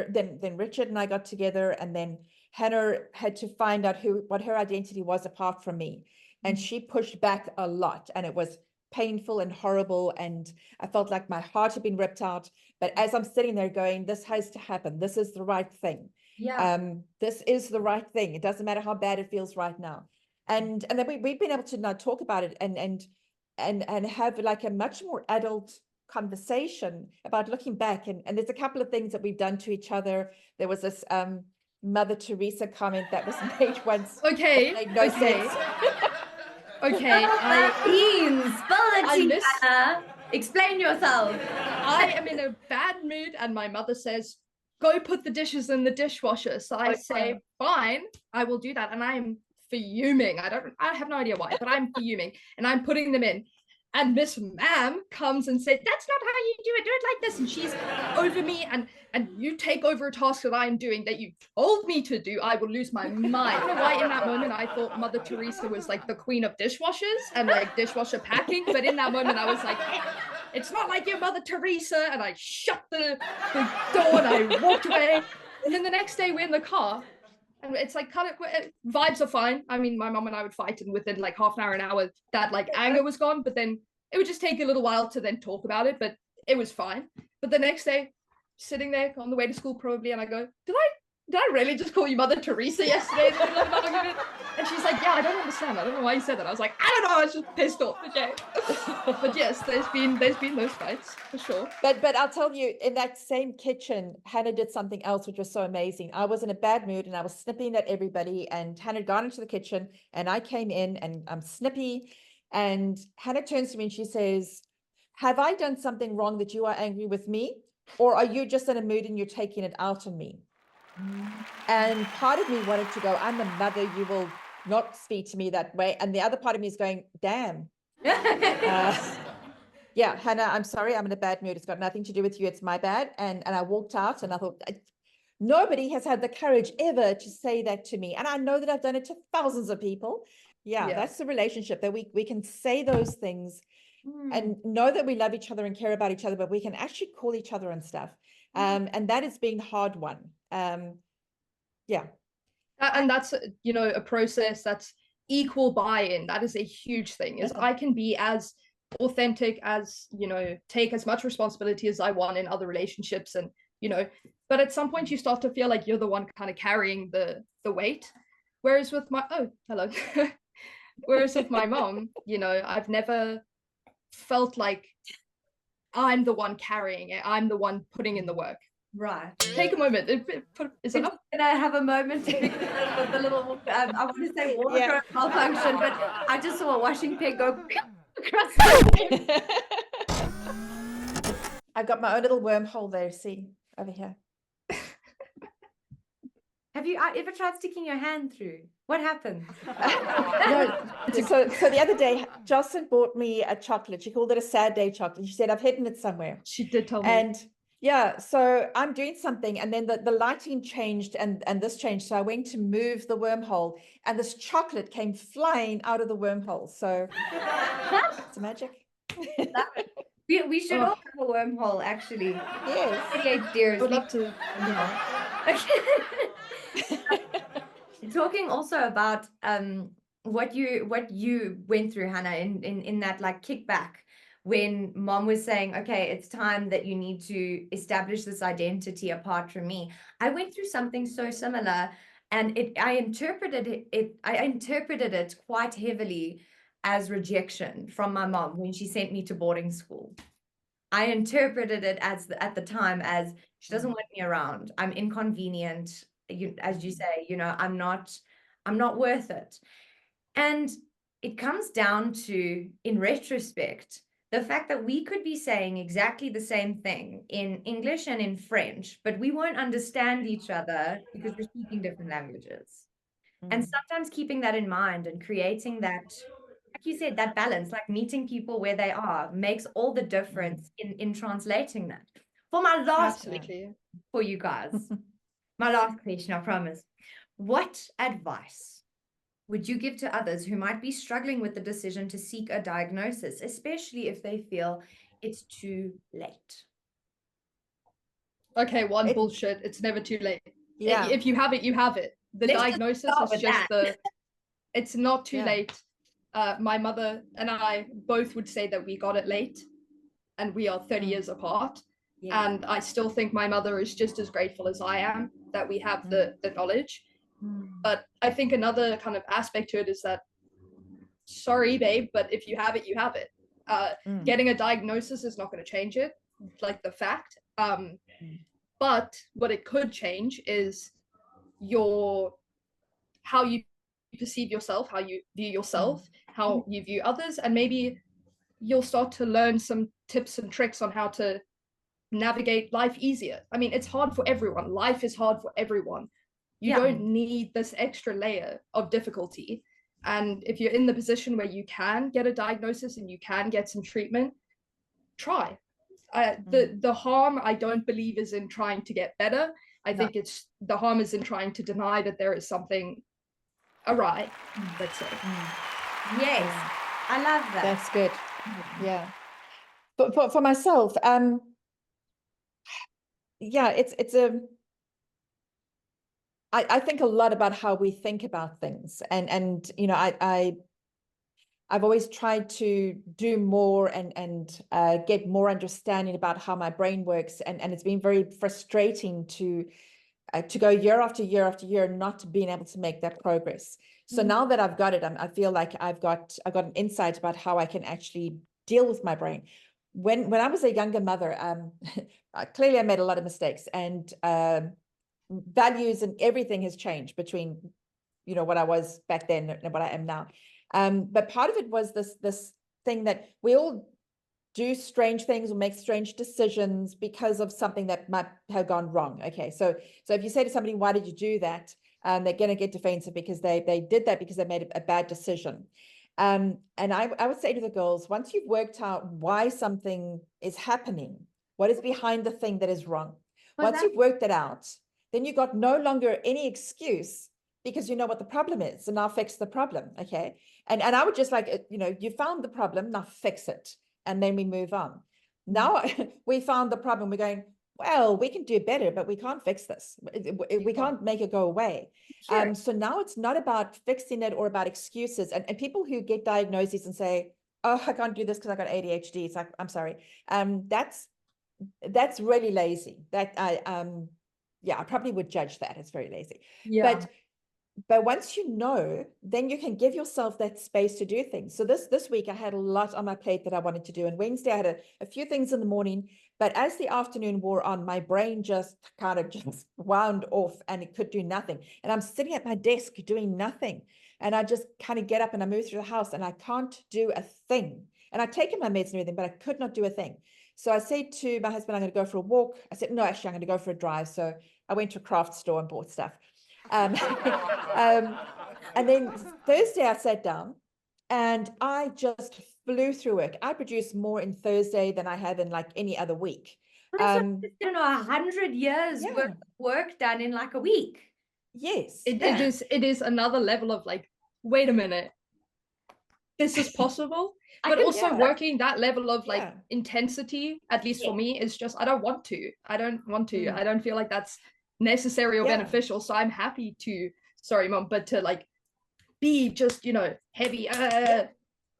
then Richard and I got together, and then Hannah had to find out what her identity was apart from me. And she pushed back a lot, and it was painful and horrible. And I felt like my heart had been ripped out. But as I'm sitting there going, this has to happen. This is the right thing. Yeah. This is the right thing. It doesn't matter how bad it feels right now. And then we've been able to now talk about it and have like a much more adult conversation about looking back. And there's a couple of things that we've done to each other. There was this Mother Teresa comment that was made once. Okay. Made no sense. Okay, Explain yourself. I am in a bad mood, and my mother says, go put the dishes in the dishwasher. So I say, fine, I will do that. And I am fuming. I have no idea why, but I'm fuming, and I'm putting them in. And Miss Ma'am comes and says, that's not how you do it like this. And she's over me, and you take over a task that I'm doing that you told me to do. I will lose my mind. I don't know why in that moment I thought Mother Teresa was like the queen of dishwashers and like dishwasher packing. But in that moment I was like, it's not like your Mother Teresa. And I shut the door and I walked away. And then the next day we're in the car. And it's like kind of vibes are fine. I mean, my mom and I would fight, and within like half an hour, an hour, that like anger was gone. But then it would just take a little while to then talk about it, but it was fine. But the next day, sitting there on the way to school probably, and I go, did I really just call you Mother Teresa yesterday in the middle of an argument? And she's like, yeah, I don't understand. I don't know why you said that. I was like, I don't know. I was just pissed off. Okay. But yes, there's been those fights for sure. But I'll tell you, in that same kitchen, Hannah did something else which was so amazing. I was in a bad mood, and I was snipping at everybody, and Hannah had gone into the kitchen, and I came in, and I'm snippy, and Hannah turns to me and she says, have I done something wrong that you are angry with me? Or are you just in a mood and you're taking it out on me? And part of me wanted to go, I'm a mother, you will not speak to me that way. And the other part of me is going, damn. Yeah, Hannah, I'm sorry, I'm in a bad mood. It's got nothing to do with you. It's my bad. And I walked out, and I thought, nobody has had the courage ever to say that to me. And I know that I've done it to thousands of people. Yeah. That's the relationship, that we can say those things and know that we love each other and care about each other, but we can actually call each other and stuff. And that has been hard won. Yeah. And that's, you know, a process that's equal buy-in. That is a huge thing, is I can be as authentic as, you know, take as much responsibility as I want in other relationships, and, you know, but at some point you start to feel like you're the one kind of carrying the weight. Whereas with my, whereas with my mom, you know, I've never felt like I'm the one carrying it. I'm the one putting in the work. Right. Take a moment. Is it up? Can I have a moment to the little, I want to say wardrobe malfunction, but I just saw a washing pig go across the I've got my own little wormhole there, see, over here. Have you ever tried sticking your hand through? What happened? No, so the other day, Jocelyn bought me a chocolate. She called it a sad day chocolate. She said, I've hidden it somewhere. She did tell me. And yeah, so I'm doing something, and then the lighting changed and this changed. So I went to move the wormhole, and this chocolate came flying out of the wormhole. So it's magic. We should all have a wormhole, actually. Yes. ADHD. I would love to. Talking also about what you went through, Hannah, in that like kickback when mom was saying, okay, it's time that you need to establish this identity apart from me. I went through something so similar, and I interpreted it quite heavily as rejection from my mom when she sent me to boarding school. I interpreted it at the time as she doesn't want me around. I'm inconvenient. As you say, I'm not worth it. And it comes down to, in retrospect, the fact that we could be saying exactly the same thing in English and in French, but we won't understand each other because we're speaking different languages. And sometimes keeping that in mind and creating that, like you said, that balance, like meeting people where they are, makes all the difference in translating that. For my last question for you guys, my last question, I promise. What advice would you give to others who might be struggling with the decision to seek a diagnosis, especially if they feel it's too late? Okay, bullshit. It's never too late. Yeah. If you have it, you have it. The diagnosis is just it's not too late. My mother and I both would say that we got it late, and we are 30 years apart. Yeah. And I still think my mother is just as grateful as I am that we have the knowledge. But I think another kind of aspect to it is that, sorry, babe, but if you have it, you have it. Getting a diagnosis is not going to change it, like the fact. But what it could change is how you perceive yourself, how you view yourself, how you view others, and maybe you'll start to learn some tips and tricks on how to navigate life easier. I mean, it's hard for everyone. Life is hard for everyone. You don't need this extra layer of difficulty. And if you're in the position where you can get a diagnosis and you can get some treatment, try. The harm, I don't believe, is in trying to get better. I think the harm is in trying to deny that there is something awry, let's say. Yes, I love that. That's good. Yeah. But for myself, I think a lot about how we think about things, and I've always tried to do more and get more understanding about how my brain works, and it's been very frustrating to go year after year after year not being able to make that progress. So now that I've got it, I feel like I've got an insight about how I can actually deal with my brain. When I was a younger mother, clearly I made a lot of mistakes, and values and everything has changed between what I was back then and what I am now. But part of it was this thing that we all do strange things or make strange decisions because of something that might have gone wrong. Okay, so if you say to somebody, why did you do that? They're going to get defensive because they did that because they made a bad decision. And I would say to the girls, once you've worked out why something is happening, what is behind the thing that is wrong, once you've worked it out, then you got no longer any excuse because you know what the problem is, and now fix the problem. Okay. And I would just like, you found the problem, now fix it. And then we move on. Now we found the problem. We're going, well, we can do better, but we can't fix this. We can't make it go away. Sure. So now it's not about fixing it or about excuses. And people who get diagnoses and say, oh, I can't do this because I got ADHD. It's like, I'm sorry. That's really lazy. That I probably would judge that. It's very lazy. Yeah. But once you know, then you can give yourself that space to do things. So this week I had a lot on my plate that I wanted to do. And Wednesday I had a few things in the morning, but as the afternoon wore on, my brain just kind of just wound off and it could do nothing. And I'm sitting at my desk doing nothing. And I just kind of get up and I move through the house and I can't do a thing. And I'd taken my meds and everything, but I could not do a thing. So I said to my husband, I'm going to go for a walk. I said, no, actually, I'm going to go for a drive. So I went to a craft store and bought stuff. And then Thursday I sat down and I just flew through work. I produced more in Thursday than I have in like any other week. I don't know, 100 years Yeah. worth of work done in like a week. Yes. It is another level of like, wait a minute, this is possible. But also working that level of like intensity, at least for me, is just, I don't want to. I don't feel like that's necessary or beneficial. So I'm happy to, sorry mom, but to like be just, you know, heavy,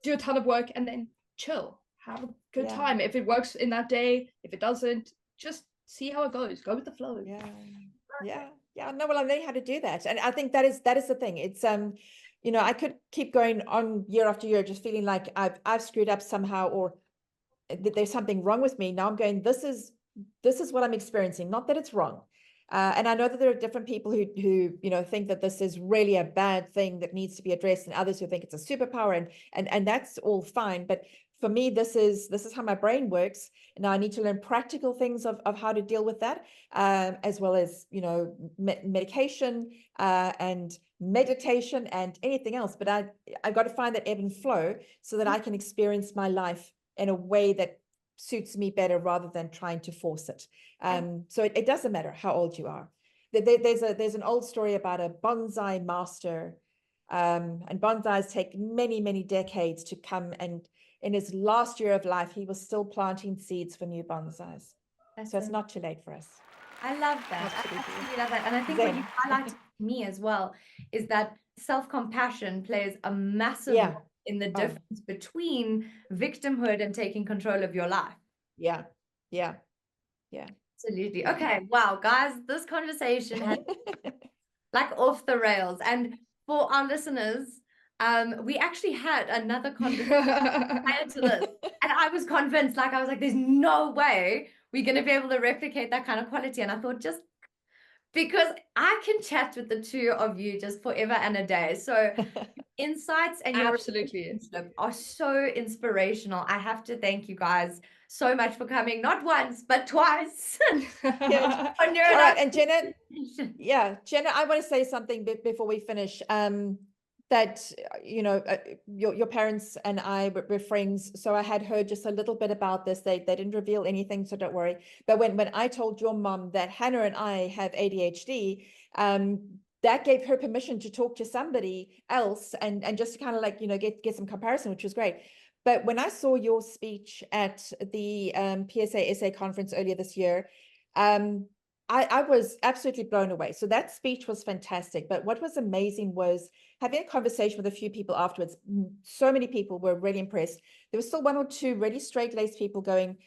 do a ton of work and then chill, have a good time. If it works in that day, if it doesn't, just see how it goes, go with the flow. No, well, I'm learning how to do that, and I think that is the thing. It's you know, I could keep going on year after year just feeling like I've screwed up somehow, or there's something wrong with me. Now I'm going, this is what I'm experiencing, not that it's wrong. And I know that there are different people who you know, think that this is really a bad thing that needs to be addressed, and others who think it's a superpower, and that's all fine. But for me, this is how my brain works. Now I need to learn practical things of how to deal with that, as well as, you know, medication and meditation and anything else. But I've got to find that ebb and flow so that I can experience my life in a way that suits me better rather than trying to force it. So it doesn't matter how old you are. There's an old story about a bonsai master, and bonsais take many, many decades to come, and in his last year of life, he was still planting seeds for new bonsais. So it's not too late for us. I love that. I absolutely love that. And I think what you highlighted to me as well is that self-compassion plays a massive role in the difference between victimhood and taking control of your life. Yeah. Absolutely. Okay. Wow, guys, this conversation has like off the rails. And for our listeners, we actually had another conversation prior to this, and I was convinced, like, I was like, there's no way we're going to be able to replicate that kind of quality. And I thought, just because I can chat with the two of you just forever and a day. So insights and your relationship are so inspirational. I have to thank you guys so much for coming, not once, but twice. All right, and Jenna, I want to say something before we finish. That, you know, your parents and I were friends, so I had heard just a little bit about this. They didn't reveal anything, so don't worry. But when I told your mom that Hannah and I have ADHD, that gave her permission to talk to somebody else and just kind of like, you know, get some comparison, which was great. But when I saw your speech at the PSA SA conference earlier this year, I was absolutely blown away. So that speech was fantastic. But what was amazing was having a conversation with a few people afterwards. So many people were really impressed. There was still one or two really straight-laced people going,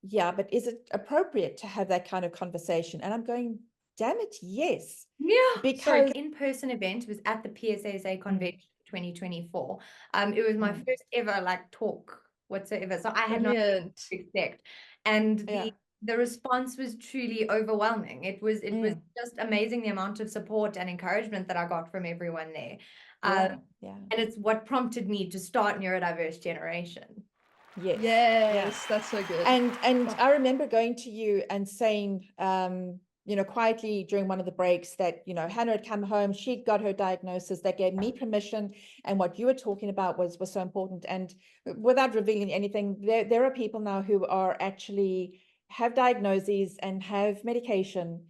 yeah, but is it appropriate to have that kind of conversation? And I'm going, damn it, yes. Yeah. Because in-person event was at the PSA convention 2024. It was my first ever like talk whatsoever. So I had no idea what to expect. And the response was truly overwhelming. It was just amazing, the amount of support and encouragement that I got from everyone there. And it's what prompted me to start Neurodiverse Generation. Yes, that's so good. And I remember going to you and saying, you know, quietly during one of the breaks that, you know, Hannah had come home, she got her diagnosis, that gave me permission, and what you were talking about was so important. And without revealing anything, there are people now who are actually have diagnoses and have medication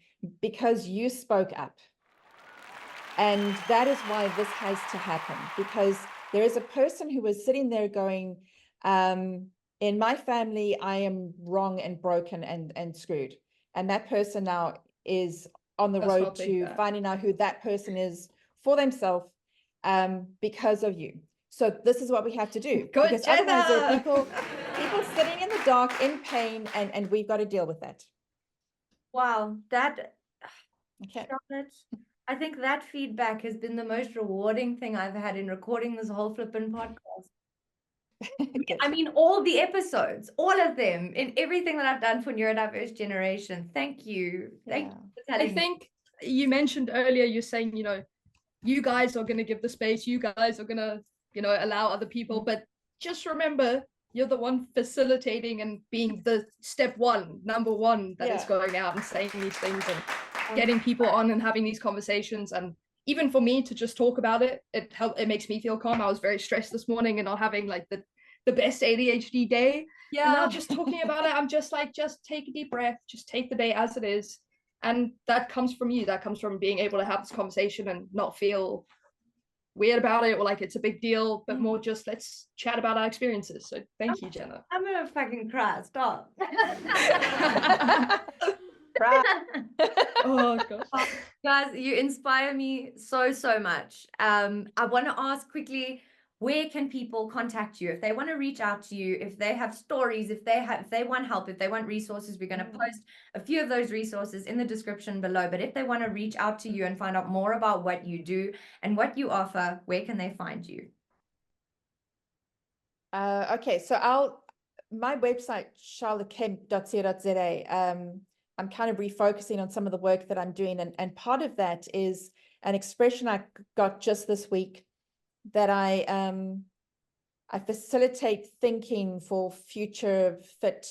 because you spoke up. And that is why this has to happen, because there is a person who was sitting there going, in my family, I am wrong and broken and screwed. And that person now is on the road to finding out who that person is for themselves, because of you. So this is what we have to do. Good, because otherwise there are people sitting in the dark in pain, and we've got to deal with that. Wow, Charlotte, I think that feedback has been the most rewarding thing I've had in recording this whole flippin' podcast. I mean, all the episodes, all of them, in everything that I've done for Neurodiverse Generation. Thank you. Thank you for telling me. I think you mentioned earlier, you're saying, you know, you guys are going to give the space, you guys are going to, you know, allow other people, but just remember, you're the one facilitating and being the number one that is going out and saying these things. And getting people on and having these conversations, and even for me to just talk about it, it makes me feel calm. I was very stressed this morning and not having like the best ADHD day. Yeah. And now just talking about it, I'm just like, just take a deep breath, just take the day as it is. And that comes from you. That comes from being able to have this conversation and not feel weird about it or like it's a big deal, but more just let's chat about our experiences. So thank you, Jenna. I'm gonna fucking cry. Stop. Oh gosh. Guys, you inspire me so much. I want to ask quickly, where can people contact you if they want to reach out to you, if they have stories, if they want help, if they want resources? We're going to post a few of those resources in the description below, but if they want to reach out to you and find out more about what you do and what you offer, where can they find you? Okay, so my website, charlottekemp.co.za. I'm kind of refocusing on some of the work that I'm doing. And part of that is an expression I got just this week that I facilitate thinking for future fit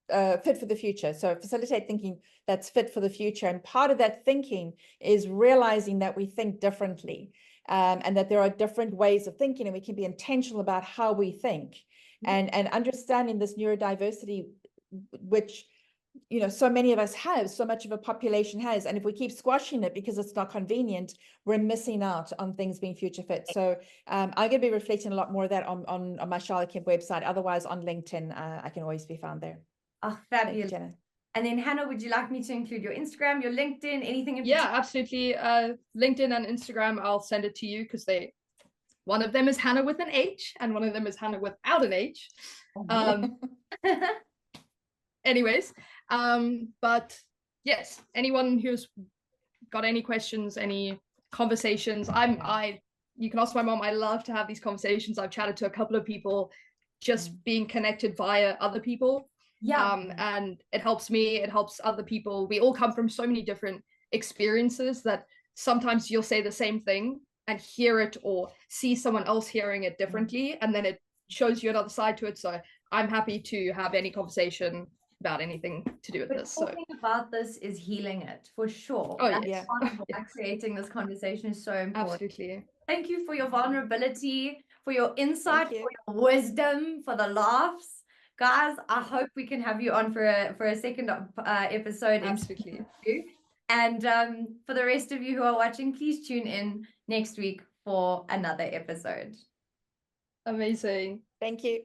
for the future. So facilitate thinking that's fit for the future. And part of that thinking is realizing that we think differently, and that there are different ways of thinking, and we can be intentional about how we think, and understanding this neurodiversity, which so many of us have, so much of a population has, and if we keep squashing it because it's not convenient, we're missing out on things being future fit. So I'm going to be reflecting a lot more of that on my Charlotte Kemp website. Otherwise, on LinkedIn, I can always be found there. Oh, fabulous. Jenna. And then Hannah, would you like me to include your Instagram, your LinkedIn, anything in particular? Yeah, absolutely. LinkedIn and Instagram, I'll send it to you because one of them is Hannah with an H and one of them is Hannah without an H. Anyways, but yes, anyone who's got any questions, any conversations, you can ask my mom. I love to have these conversations. I've chatted to a couple of people, just being connected via other people. Yeah. And it helps me, it helps other people. We all come from so many different experiences that sometimes you'll say the same thing and hear it or see someone else hearing it differently, and then it shows you another side to it. So I'm happy to have any conversation about anything to do with this. Talking about this is healing it for sure. Oh yeah. Creating this conversation is so important. Absolutely. Thank you for your vulnerability, for your insight, for your wisdom, for the laughs. Guys, I hope we can have you on for a second episode. Absolutely. And for the rest of you who are watching, please tune in next week for another episode. Amazing. Thank you.